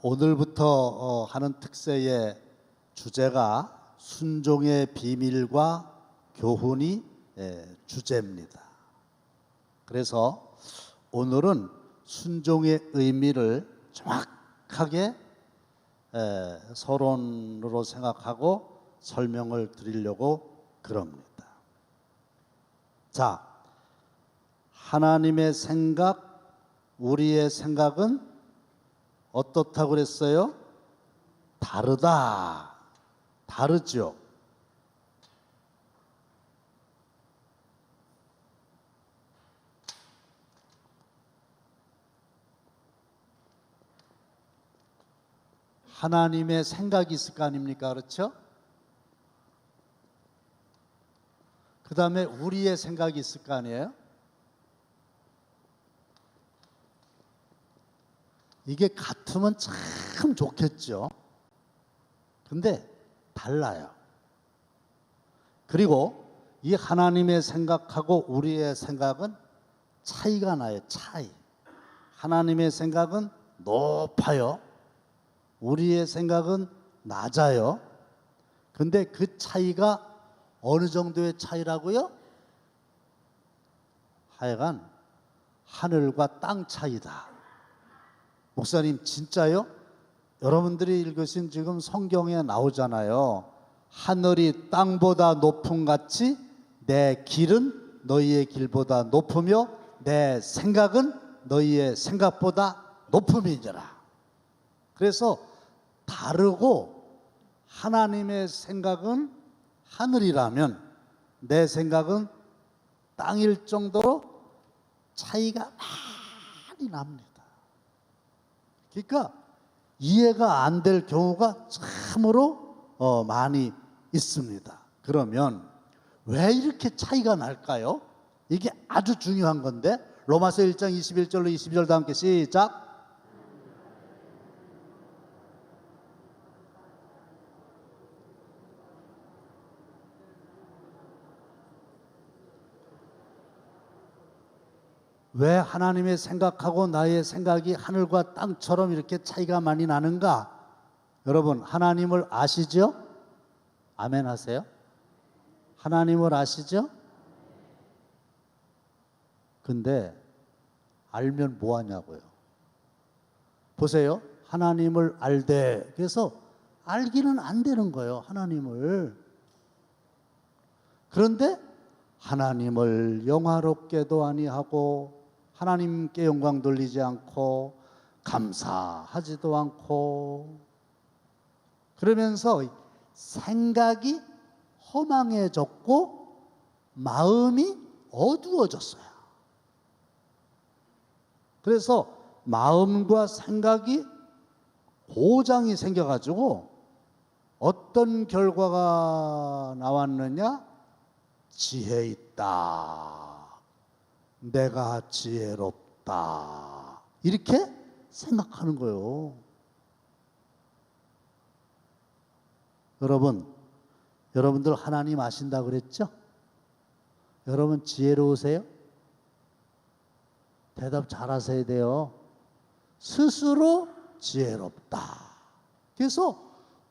오늘부터 하는 특세의 주제가 순종의 비밀과 교훈이 주제입니다. 그래서 오늘은 순종의 의미를 정확하게 서론으로 생각하고 설명을 드리려고 그럽니다. 자, 하나님의 생각, 우리의 생각은 어떻다고 그랬어요? 다르다. 다르죠. 하나님의 생각이 있을 거 아닙니까? 그렇죠? 그 다음에 우리의 생각이 있을 거 아니에요? 이게 같으면 참 좋겠죠. 근데 달라요. 그리고 이 하나님의 생각하고 우리의 생각은 차이가 나요. 차이. 하나님의 생각은 높아요. 우리의 생각은 낮아요. 근데 그 차이가 어느 정도의 차이라고요? 하여간 하늘과 땅 차이다. 목사님, 진짜요? 여러분들이 읽으신 지금 성경에 나오잖아요. 하늘이 땅보다 높음 같이 내 길은 너희의 길보다 높으며 내 생각은 너희의 생각보다 높음이니라. 그래서 다르고 하나님의 생각은 하늘이라면 내 생각은 땅일 정도로 차이가 많이 납니다. 그러니까 이해가 안 될 경우가 참으로 많이 있습니다. 그러면 왜 이렇게 차이가 날까요? 이게 아주 중요한 건데 로마서 1장 21절로 22절 다 함께 시작. 왜 하나님의 생각하고 나의 생각이 하늘과 땅처럼 이렇게 차이가 많이 나는가? 여러분, 하나님을 아시죠? 아멘 하세요. 하나님을 아시죠? 근데 알면 뭐 하냐고요. 보세요. 하나님을 알되, 그래서 알기는 안 되는 거예요. 하나님을. 그런데 하나님을 영화롭게도 아니하고 하나님께 영광 돌리지 않고 감사하지도 않고 그러면서 생각이 허망해졌고 마음이 어두워졌어요. 그래서 마음과 생각이 고장이 생겨가지고 어떤 결과가 나왔느냐? 지혜 있다. 내가 지혜롭다. 이렇게 생각하는 거예요. 여러분들 하나님 아신다 그랬죠? 여러분 지혜로우세요? 대답 잘하셔야 돼요. 스스로 지혜롭다. 그래서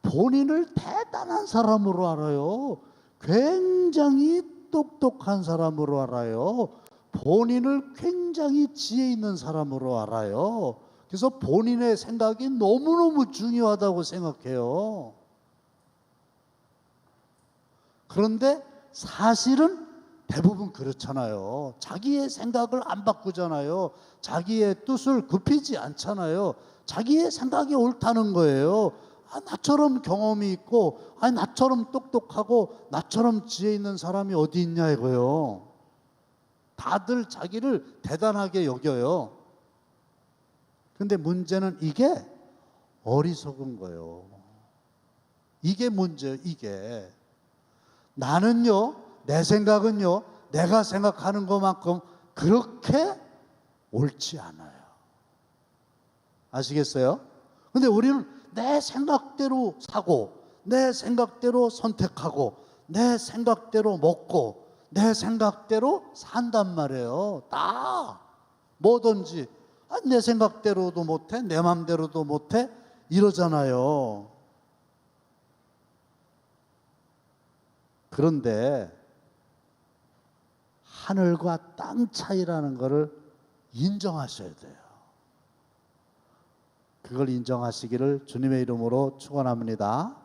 본인을 대단한 사람으로 알아요. 굉장히 똑똑한 사람으로 알아요. 본인을 굉장히 지혜 있는 사람으로 알아요. 그래서 본인의 생각이 너무너무 중요하다고 생각해요. 그런데 사실은 대부분 그렇잖아요. 자기의 생각을 안 바꾸잖아요. 자기의 뜻을 굽히지 않잖아요. 자기의 생각이 옳다는 거예요. 나처럼 경험이 있고, 나처럼 똑똑하고, 나처럼 지혜 있는 사람이 어디 있냐 이거요. 다들 자기를 대단하게 여겨요. 근데 문제는 이게 어리석은 거예요. 이게 문제예요, 이게. 나는요, 내 생각은요, 내가 생각하는 것만큼 그렇게 옳지 않아요. 아시겠어요? 근데 우리는 내 생각대로 사고, 내 생각대로 선택하고, 내 생각대로 먹고, 내 생각대로 산단 말이에요. 다 뭐든지 내 생각대로도 못해, 내 맘대로도 못해 이러잖아요. 그런데 하늘과 땅 차이라는 것을 인정하셔야 돼요. 그걸 인정하시기를 주님의 이름으로 축원합니다.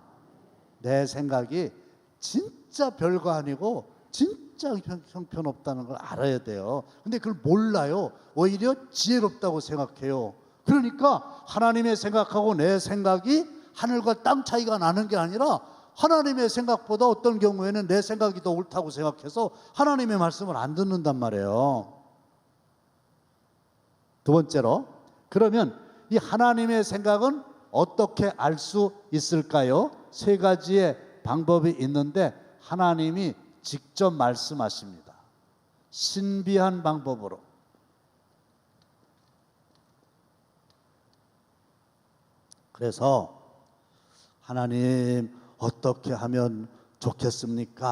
내 생각이 진짜 별거 아니고 진짜 형편없다는 걸 알아야 돼요. 근데 그걸 몰라요. 오히려 지혜롭다고 생각해요. 그러니까 하나님의 생각하고 내 생각이 하늘과 땅 차이가 나는 게 아니라 하나님의 생각보다 어떤 경우에는 내 생각이 더 옳다고 생각해서 하나님의 말씀을 안 듣는단 말이에요. 두 번째로, 그러면 이 하나님의 생각은 어떻게 알 수 있을까요? 세 가지의 방법이 있는데 하나님이 직접 말씀하십니다. 신비한 방법으로. 그래서 하나님 어떻게 하면 좋겠습니까?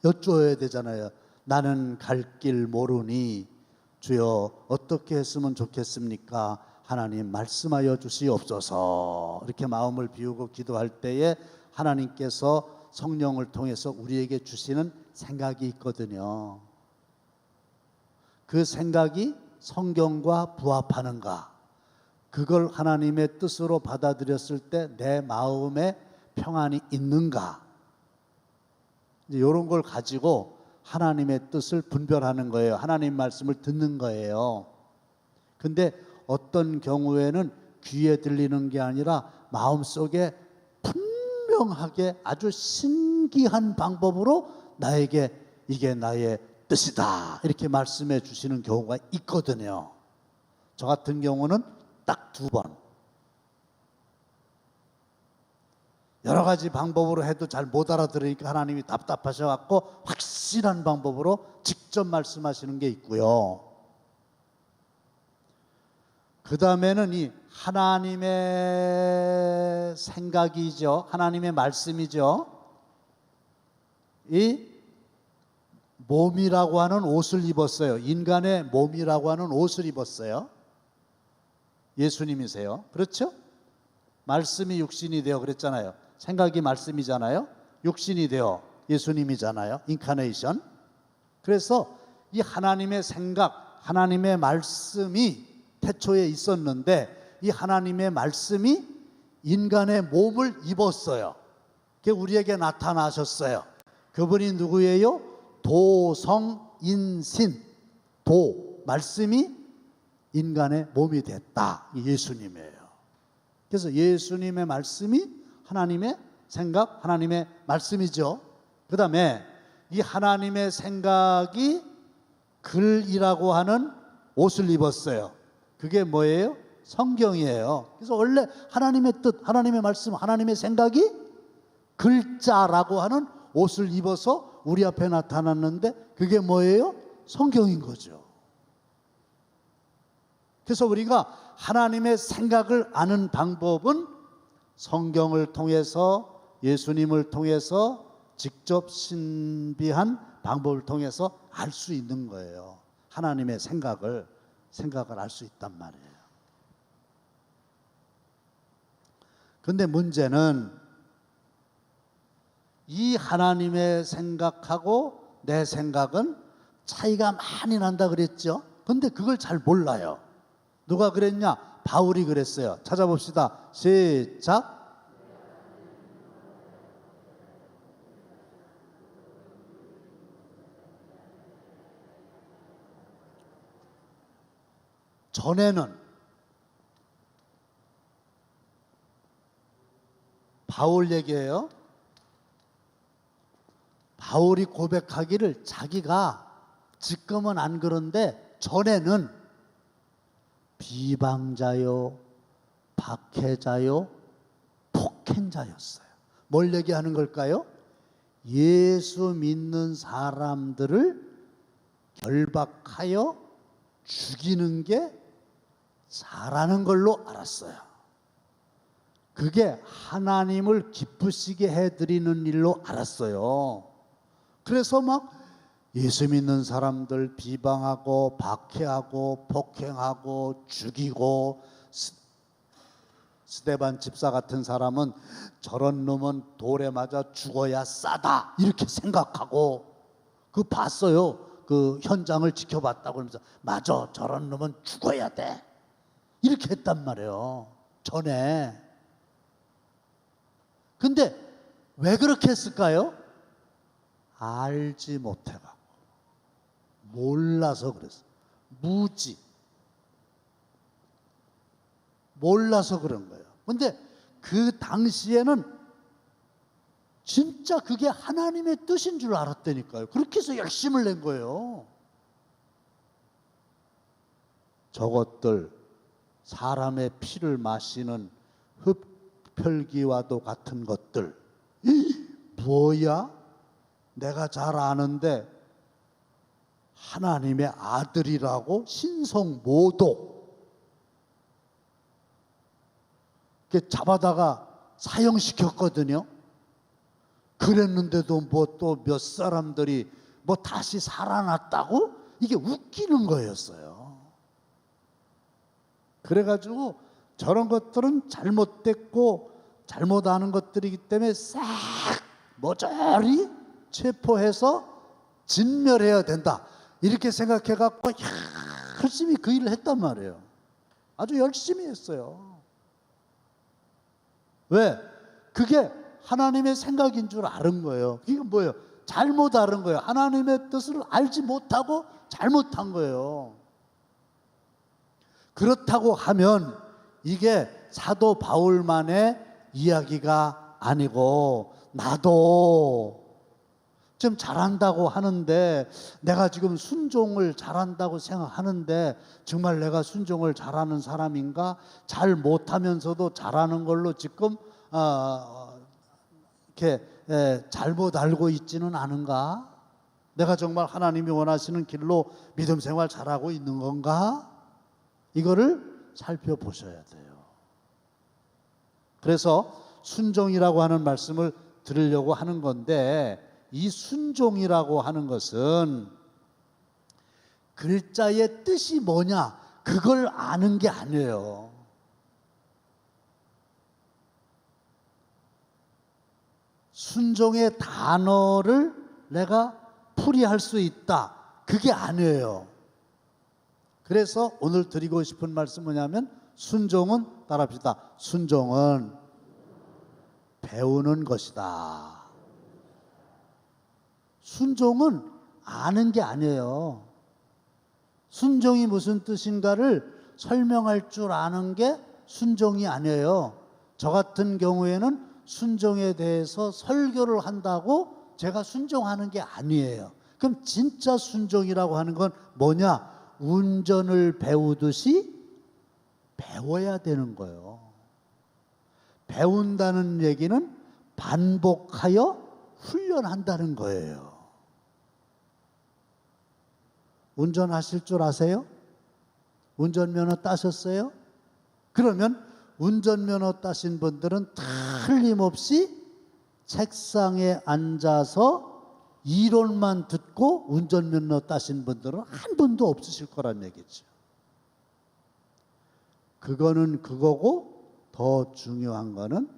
여쭤야 되잖아요. 나는 갈 길 모르니 주여 어떻게 했으면 좋겠습니까? 하나님 말씀하여 주시옵소서. 이렇게 마음을 비우고 기도할 때에 하나님께서 성령을 통해서 우리에게 주시는 생각이 있거든요. 그 생각이 성경과 부합하는가? 그걸 하나님의 뜻으로 받아들였을 때 내 마음에 평안이 있는가? 이제 이런 걸 가지고 하나님의 뜻을 분별하는 거예요. 하나님 말씀을 듣는 거예요. 근데 어떤 경우에는 귀에 들리는 게 아니라 마음속에 분명하게 아주 신기한 방법으로 나에게 이게 나의 뜻이다 이렇게 말씀해 주시는 경우가 있거든요. 저 같은 경우는 딱 2번. 여러 가지 방법으로 해도 잘 못 알아들으니까 하나님이 답답하셔갖고 확실한 방법으로 직접 말씀하시는 게 있고요. 그 다음에는 이 하나님의 생각이죠. 하나님의 말씀이죠. 이 몸이라고 하는 옷을 입었어요. 인간의 몸이라고 하는 옷을 입었어요. 예수님이세요. 그렇죠? 말씀이 육신이 되어 그랬잖아요. 생각이 말씀이잖아요. 육신이 되어 예수님이잖아요. 인카네이션. 그래서 이 하나님의 생각, 하나님의 말씀이 태초에 있었는데 이 하나님의 말씀이 인간의 몸을 입었어요. 그게 우리에게 나타나셨어요. 그분이 누구예요? 도성인신. 도, 말씀이 인간의 몸이 됐다. 예수님이에요. 그래서 예수님의 말씀이 하나님의 생각, 하나님의 말씀이죠. 그 다음에 이 하나님의 생각이 글이라고 하는 옷을 입었어요. 그게 뭐예요? 성경이에요. 그래서 원래 하나님의 뜻, 하나님의 말씀, 하나님의 생각이 글자라고 하는 옷을 입어서 우리 앞에 나타났는데 그게 뭐예요? 성경인 거죠. 그래서 우리가 하나님의 생각을 아는 방법은 성경을 통해서, 예수님을 통해서, 직접 신비한 방법을 통해서 알 수 있는 거예요. 하나님의 생각을 알 수 있단 말이에요. 그런데 문제는 이 하나님의 생각하고 내 생각은 차이가 많이 난다 그랬죠. 그런데 그걸 잘 몰라요. 누가 그랬냐? 바울이 그랬어요. 찾아봅시다. 시작. 전에는 바울 얘기예요. 바울이 고백하기를 자기가 지금은 안 그런데 전에는 비방자요, 박해자요, 폭행자였어요. 뭘 얘기하는 걸까요? 예수 믿는 사람들을 결박하여 죽이는 게 잘하는 걸로 알았어요. 그게 하나님을 기쁘시게 해드리는 일로 알았어요. 그래서 막 예수 믿는 사람들 비방하고 박해하고 폭행하고 죽이고, 스데반 집사 같은 사람은 저런 놈은 돌에 맞아 죽어야 싸다 이렇게 생각하고, 그 봤어요. 그 현장을 지켜봤다고 그러면서 맞아, 저런 놈은 죽어야 돼 이렇게 했단 말이에요, 전에. 근데 왜 그렇게 했을까요? 알지 못해갖고, 몰라서 그랬어요. 무지, 몰라서 그런 거예요. 근데 그 당시에는 진짜 그게 하나님의 뜻인 줄 알았다니까요. 그렇게 해서 열심을 낸 거예요. 저것들 사람의 피를 마시는 흡혈귀와도 같은 것들, 뭐야? 내가 잘 아는데 하나님의 아들이라고 신성모독 잡아다가 사형시켰거든요. 그랬는데도 뭐 또 몇 사람들이 뭐 다시 살아났다고? 이게 웃기는 거였어요. 그래가지고 저런 것들은 잘못됐고 잘못하는 것들이기 때문에 싹 모조리 체포해서 진멸해야 된다 이렇게 생각해갖고 열심히 그 일을 했단 말이에요. 아주 열심히 했어요. 왜? 그게 하나님의 생각인 줄 아는 거예요. 이게 뭐예요? 잘못 알은 거예요. 하나님의 뜻을 알지 못하고 잘못한 거예요. 그렇다고 하면 이게 사도 바울만의 이야기가 아니고, 나도 좀 잘한다고 하는데, 내가 지금 순종을 잘한다고 생각하는데 정말 내가 순종을 잘하는 사람인가? 잘 못하면서도 잘하는 걸로 지금 이렇게 잘못 알고 있지는 않은가? 내가 정말 하나님이 원하시는 길로 믿음 생활 잘하고 있는 건가? 이거를 살펴보셔야 돼요. 그래서 순종이라고 하는 말씀을 드리려고 하는 건데, 이 순종이라고 하는 것은 글자의 뜻이 뭐냐 그걸 아는 게 아니에요. 순종의 단어를 내가 풀이할 수 있다, 그게 아니에요. 그래서 오늘 드리고 싶은 말씀은 뭐냐면, 순종은, 따라합시다, 순종은 배우는 것이다. 순종은 아는 게 아니에요. 순종이 무슨 뜻인가를 설명할 줄 아는 게 순종이 아니에요. 저 같은 경우에는 순종에 대해서 설교를 한다고 제가 순종하는 게 아니에요. 그럼 진짜 순종이라고 하는 건 뭐냐? 운전을 배우듯이 배워야 되는 거예요. 배운다는 얘기는 반복하여 훈련한다는 거예요. 운전하실 줄 아세요? 운전면허 따셨어요? 그러면 운전면허 따신 분들은 틀림없이 책상에 앉아서 이론만 듣고 운전면허 따신 분들은 한 분도 없으실 거란 얘기죠. 그거는 그거고, 더 중요한 거는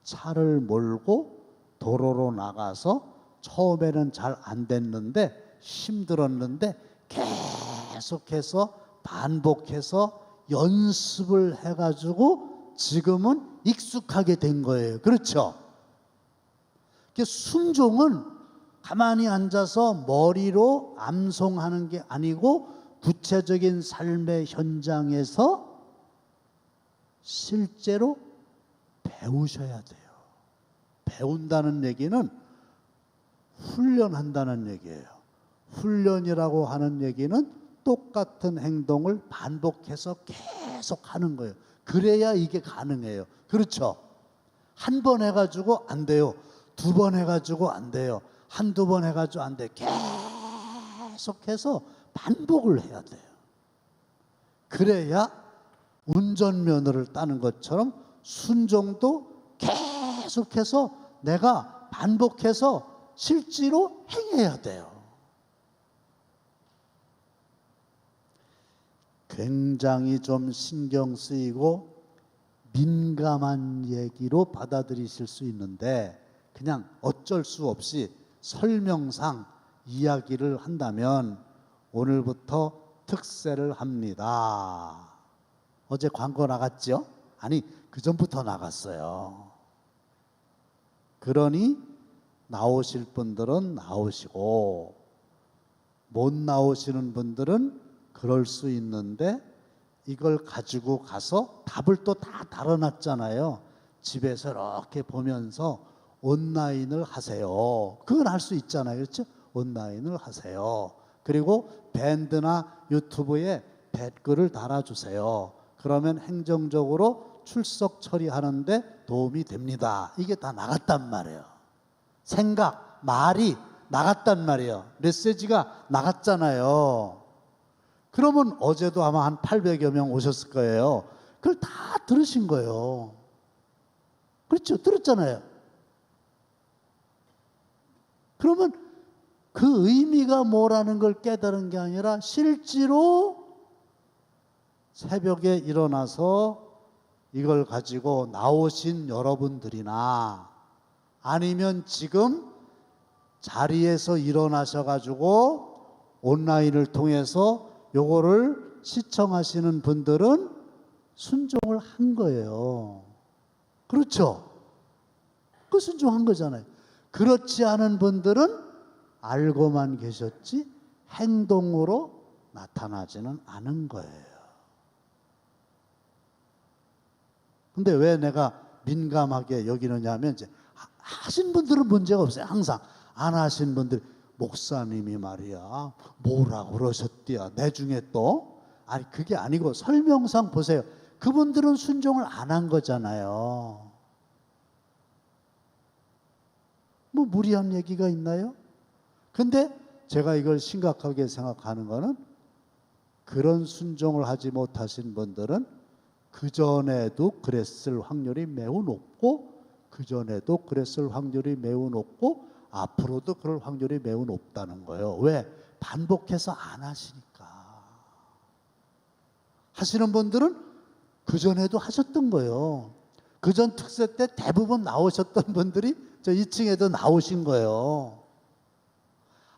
차를 몰고 도로로 나가서 처음에는 잘 안 됐는데, 힘들었는데 계속해서 반복해서 연습을 해가지고 지금은 익숙하게 된 거예요. 그렇죠? 순종은 가만히 앉아서 머리로 암송하는 게 아니고, 구체적인 삶의 현장에서 실제로 배우셔야 돼요. 배운다는 얘기는 훈련한다는 얘기예요. 훈련이라고 하는 얘기는 똑같은 행동을 반복해서 계속 하는 거예요. 그래야 이게 가능해요. 그렇죠? 한 번 해가지고 안 돼요. 두 번 해가지고 안 돼요. 한두 번 해가지고 안 돼요. 계속해서 반복을 해야 돼요. 그래야 운전면허를 따는 것처럼 순종도 계속해서 내가 반복해서 실제로 행해야 돼요. 굉장히 좀 신경 쓰이고 민감한 얘기로 받아들이실 수 있는데, 그냥 어쩔 수 없이 설명상 이야기를 한다면 오늘부터 특세를 합니다. 어제 광고 나갔죠? 아니, 그 전부터 나갔어요. 그러니 나오실 분들은 나오시고 못 나오시는 분들은 그럴 수 있는데, 이걸 가지고 가서 답을 또 다 달아놨잖아요. 집에서 이렇게 보면서 온라인을 하세요. 그건 할 수 있잖아요. 그렇죠? 온라인을 하세요. 그리고 밴드나 유튜브에 댓글을 달아주세요. 그러면 행정적으로 출석 처리하는데 도움이 됩니다. 이게 다 나갔단 말이에요. 생각, 말이 나갔단 말이에요. 메시지가 나갔잖아요. 그러면 어제도 아마 한 800여 명 오셨을 거예요. 그걸 다 들으신 거예요. 그렇죠? 들었잖아요. 그러면 그 의미가 뭐라는 걸 깨달은 게 아니라 실제로 새벽에 일어나서 이걸 가지고 나오신 여러분들이나 아니면 지금 자리에서 일어나셔가지고 온라인을 통해서 요거를 시청하시는 분들은 순종을 한 거예요. 그렇죠? 그 순종한 거잖아요. 그렇지 않은 분들은 알고만 계셨지 행동으로 나타나지는 않은 거예요. 근데 왜 내가 민감하게 여기느냐 하면, 이제 하신 분들은 문제가 없어요. 항상 안 하신 분들, 목사님이 말이야 뭐라고 그러셨디야 내 중에 또, 아니 그게 아니고 설명상 보세요. 그분들은 순종을 안 한 거잖아요. 뭐 무리한 얘기가 있나요? 근데 제가 이걸 심각하게 생각하는 거는, 그런 순종을 하지 못하신 분들은 그전에도 그랬을 확률이 매우 높고, 그전에도 그랬을 확률이 매우 높고, 앞으로도 그럴 확률이 매우 높다는 거예요. 왜? 반복해서 안 하시니까. 하시는 분들은 그전에도 하셨던 거예요. 그전 특세 때 대부분 나오셨던 분들이 저 2층에도 나오신 거예요.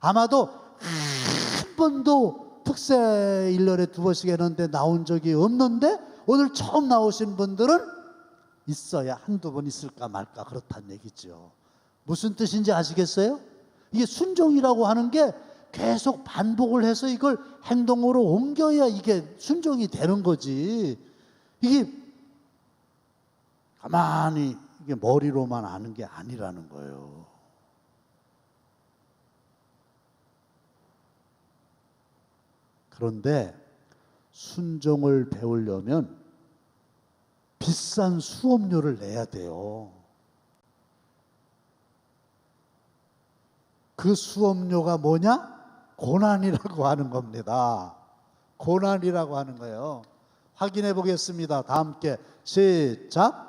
아마도 한 번도 특세 1년에 2번씩 했는데 나온 적이 없는데, 오늘 처음 나오신 분들은 있어야 한두 번 있을까 말까 그렇다는 얘기죠. 무슨 뜻인지 아시겠어요? 이게 순종이라고 하는 게 계속 반복을 해서 이걸 행동으로 옮겨야 이게 순종이 되는 거지. 이게 가만히 이게 머리로만 아는 게 아니라는 거예요. 그런데 순종을 배우려면 비싼 수업료를 내야 돼요. 그 수업료가 뭐냐? 고난이라고 하는 겁니다. 고난이라고 하는 거예요. 확인해 보겠습니다. 다 함께 시작.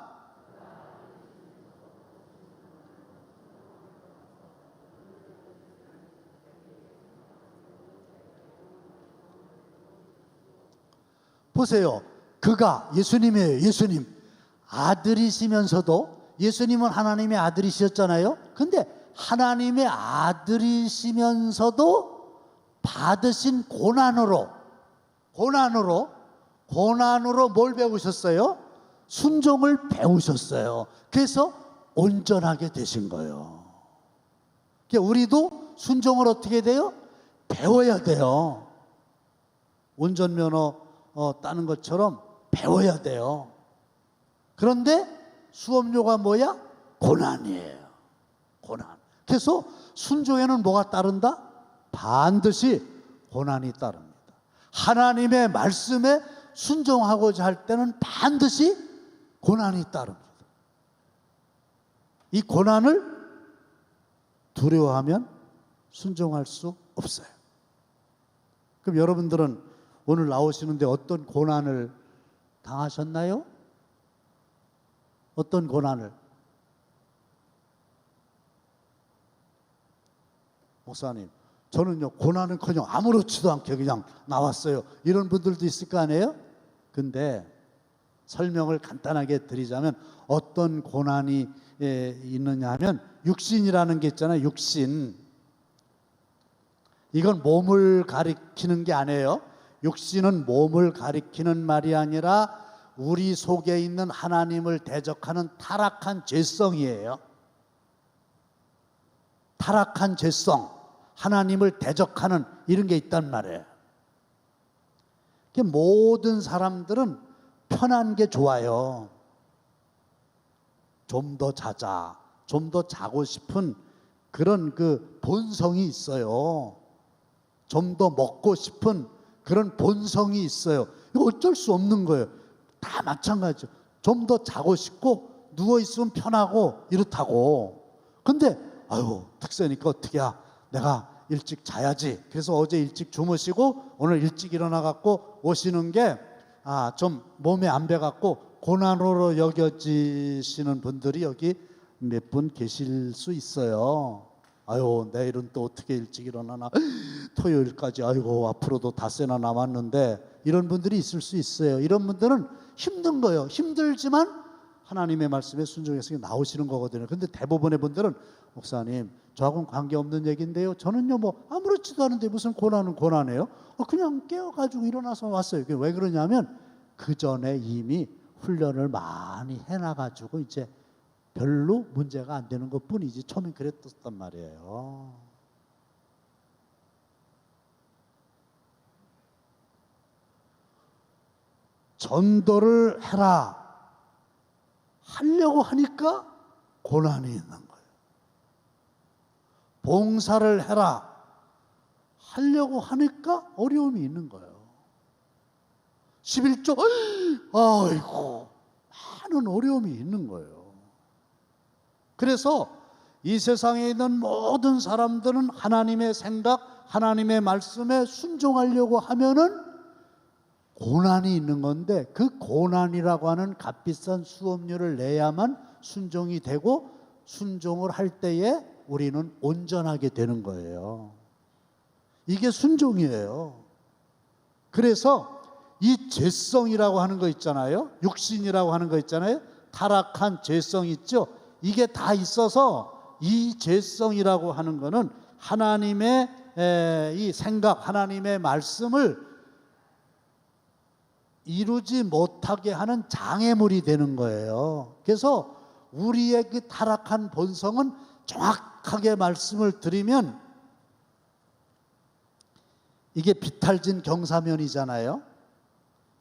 보세요. 그가 예수님이에요. 예수님. 아들이시면서도, 예수님은 하나님의 아들이셨잖아요. 근데 하나님의 아들이시면서도 받으신 고난으로 뭘 배우셨어요? 순종을 배우셨어요. 그래서 온전하게 되신 거예요. 그러니까 우리도 순종을 어떻게 돼요? 배워야 돼요. 운전면허 따는 것처럼 배워야 돼요. 그런데 수업료가 뭐야? 고난이에요. 고난. 그래서 순종에는 뭐가 따른다? 반드시 고난이 따릅니다. 하나님의 말씀에 순종하고자 할 때는 반드시 고난이 따릅니다. 이 고난을 두려워하면 순종할 수 없어요. 그럼 여러분들은 오늘 나오시는데 어떤 고난을 당하셨나요? 어떤 고난을? 목사님, 저는요 고난은커녕 아무렇지도 않게 그냥 나왔어요. 이런 분들도 있을 거 아니에요? 근데 설명을 간단하게 드리자면 어떤 고난이 있느냐 하면 육신이라는 게 있잖아요. 육신. 이건 몸을 가리키는 게 아니에요. 육신은 몸을 가리키는 말이 아니라 우리 속에 있는 하나님을 대적하는 타락한 죄성이에요. 타락한 죄성, 하나님을 대적하는 이런 게 있단 말이에요. 모든 사람들은 편한 게 좋아요. 좀 더 자자, 좀 더 자고 싶은 그런 그 본성이 있어요. 좀 더 먹고 싶은 그런 본성이 있어요. 이거 어쩔 수 없는 거예요. 다 마찬가지죠. 좀 더 자고 싶고 누워있으면 편하고 이렇다고. 근데 아유 특세니까 어떡해야, 내가 일찍 자야지. 그래서 어제 일찍 주무시고 오늘 일찍 일어나갖고 오시는 게 좀 몸에 안 배갖고 고난으로 여겨지시는 분들이 여기 몇 분 계실 수 있어요. 아유 내일은 또 어떻게 일찍 일어나나, 토요일까지 아이고 앞으로도 닷새나 남았는데, 이런 분들이 있을 수 있어요. 이런 분들은 힘든 거예요. 힘들지만 하나님의 말씀에 순종해서 나오시는 거거든요. 근데 대부분의 분들은 목사님 저하고는 관계없는 얘기인데요, 저는요 뭐 아무렇지도 않은데 무슨 고난은 고난이에요? 그냥 깨어가지고 일어나서 왔어요. 왜 그러냐면 그 전에 이미 훈련을 많이 해놔가지고 이제 별로 문제가 안 되는 것 뿐이지, 처음엔 그랬단 말이에요. 전도를 해라 하려고 하니까 고난이 있는 거예요. 봉사를 해라 하려고 하니까 어려움이 있는 거예요. 11조 아이고 많은 어려움이 있는 거예요. 그래서 이 세상에 있는 모든 사람들은 하나님의 생각, 하나님의 말씀에 순종하려고 하면은 고난이 있는 건데, 그 고난이라고 하는 값비싼 수업료를 내야만 순종이 되고, 순종을 할 때에 우리는 온전하게 되는 거예요. 이게 순종이에요. 그래서 이 죄성이라고 하는 거 있잖아요. 육신이라고 하는 거 있잖아요. 타락한 죄성 있죠. 이게 다 있어서 이 죄성이라고 하는 거는 하나님의 이 생각, 하나님의 말씀을 이루지 못하게 하는 장애물이 되는 거예요. 그래서 우리의 그 타락한 본성은 정확하게 말씀을 드리면, 이게 비탈진 경사면이잖아요.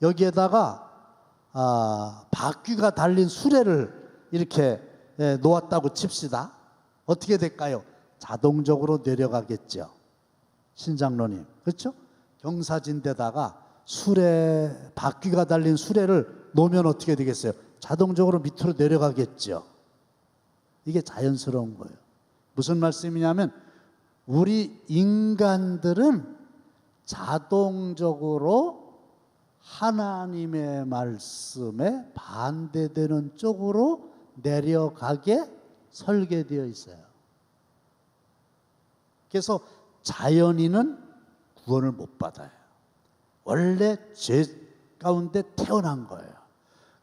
여기에다가 바퀴가 달린 수레를 이렇게 놓았다고 칩시다. 어떻게 될까요? 자동적으로 내려가겠죠. 신장로님, 그렇죠? 경사진데다가 바퀴가 달린 수레를 놓으면 어떻게 되겠어요? 자동적으로 밑으로 내려가겠죠. 이게 자연스러운 거예요. 무슨 말씀이냐면 우리 인간들은 자동적으로 하나님의 말씀에 반대되는 쪽으로 내려가게 설계되어 있어요. 그래서 자연인은 구원을 못 받아요. 원래 죄 가운데 태어난 거예요.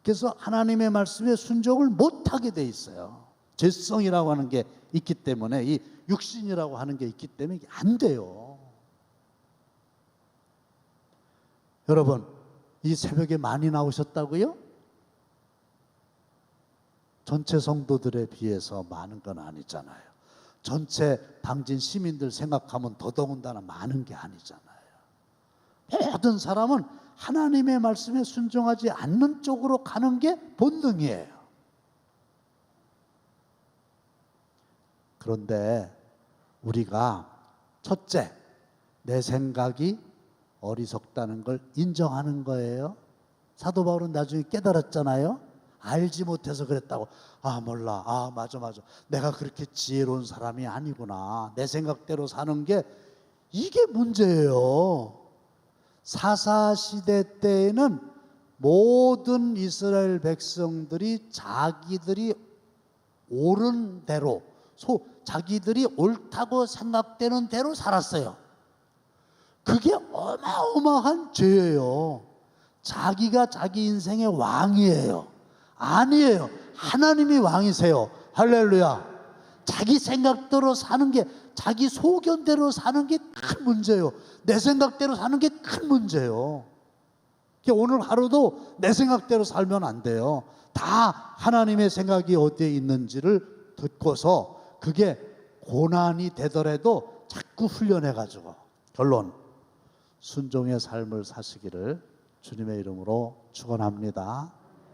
그래서 하나님의 말씀에 순종을 못하게 돼 있어요. 죄성이라고 하는 게 있기 때문에, 이 육신이라고 하는 게 있기 때문에 이게 안 돼요. 여러분, 이 새벽에 많이 나오셨다고요? 전체 성도들에 비해서 많은 건 아니잖아요. 전체 당진 시민들 생각하면 더더군다나 많은 게 아니잖아요. 모든 사람은 하나님의 말씀에 순종하지 않는 쪽으로 가는 게 본능이에요. 그런데 우리가 첫째, 내 생각이 어리석다는 걸 인정하는 거예요. 사도 바울은 나중에 깨달았잖아요. 알지 못해서 그랬다고. 몰라. 맞아. 내가 그렇게 지혜로운 사람이 아니구나. 내 생각대로 사는 게 이게 문제예요. 사사시대 때에는 모든 이스라엘 백성들이 자기들이 옳은 대로, 자기들이 옳다고 생각되는 대로 살았어요. 그게 어마어마한 죄예요. 자기가 자기 인생의 왕이에요. 아니에요. 하나님이 왕이세요. 할렐루야. 자기 생각대로 사는 게, 자기 소견대로 사는 게 큰 문제예요. 내 생각대로 사는 게 큰 문제예요. 오늘 하루도 내 생각대로 살면 안 돼요. 다 하나님의 생각이 어디에 있는지를 듣고서 그게 고난이 되더라도 자꾸 훈련해가지고 결론, 순종의 삶을 사시기를 주님의 이름으로 축원합니다.